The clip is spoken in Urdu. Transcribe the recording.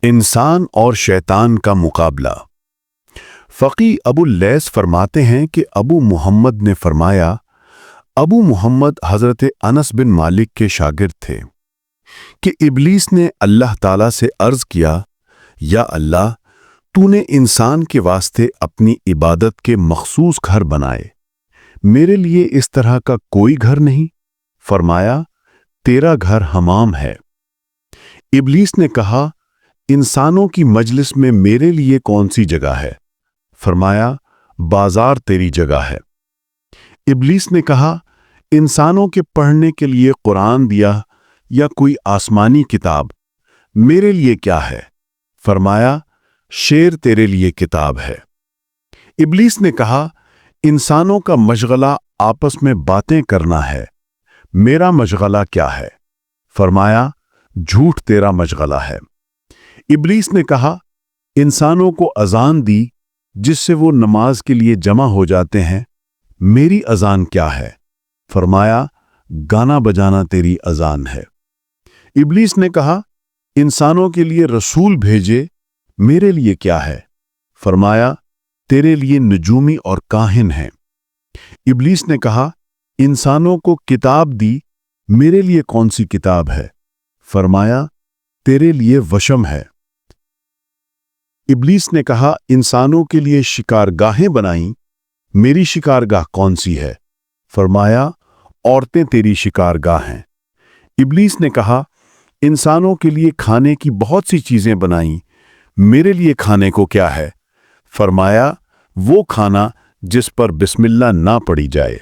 انسان اور شیطان کا مقابلہ۔ فقی ابو اللیث فرماتے ہیں کہ ابو محمد نے فرمایا، ابو محمد حضرت انس بن مالک کے شاگرد تھے، کہ ابلیس نے اللہ تعالیٰ سے عرض کیا، یا اللہ، تو نے انسان کے واسطے اپنی عبادت کے مخصوص گھر بنائے، میرے لیے اس طرح کا کوئی گھر نہیں؟ فرمایا، تیرا گھر حمام ہے۔ ابلیس نے کہا، انسانوں کی مجلس میں میرے لیے کون سی جگہ ہے؟ فرمایا، بازار تیری جگہ ہے۔ ابلیس نے کہا، انسانوں کے پڑھنے کے لیے قرآن دیا یا کوئی آسمانی کتاب، میرے لیے کیا ہے؟ فرمایا، شیر تیرے لیے کتاب ہے۔ ابلیس نے کہا، انسانوں کا مشغلہ آپس میں باتیں کرنا ہے، میرا مشغلہ کیا ہے؟ فرمایا، جھوٹ تیرا مشغلہ ہے۔ ابلیس نے کہا، انسانوں کو اذان دی جس سے وہ نماز کے لیے جمع ہو جاتے ہیں، میری اذان کیا ہے؟ فرمایا، گانا بجانا تیری اذان ہے۔ ابلیس نے کہا، انسانوں کے لیے رسول بھیجے، میرے لیے کیا ہے؟ فرمایا، تیرے لیے نجومی اور کاہن ہیں۔ ابلیس نے کہا، انسانوں کو کتاب دی، میرے لیے کون سی کتاب ہے؟ فرمایا، تیرے لیے وشم ہے۔ ابلیس نے کہا، انسانوں کے لیے شکارگاہیں بنائیں، میری شکارگاہ کون سی ہے؟ فرمایا، عورتیں تیری شکارگاہ ہیں۔ ابلیس نے کہا، انسانوں کے لیے کھانے کی بہت سی چیزیں بنائیں، میرے لیے کھانے کو کیا ہے؟ فرمایا، وہ کھانا جس پر بسم اللہ نہ پڑھی جائے۔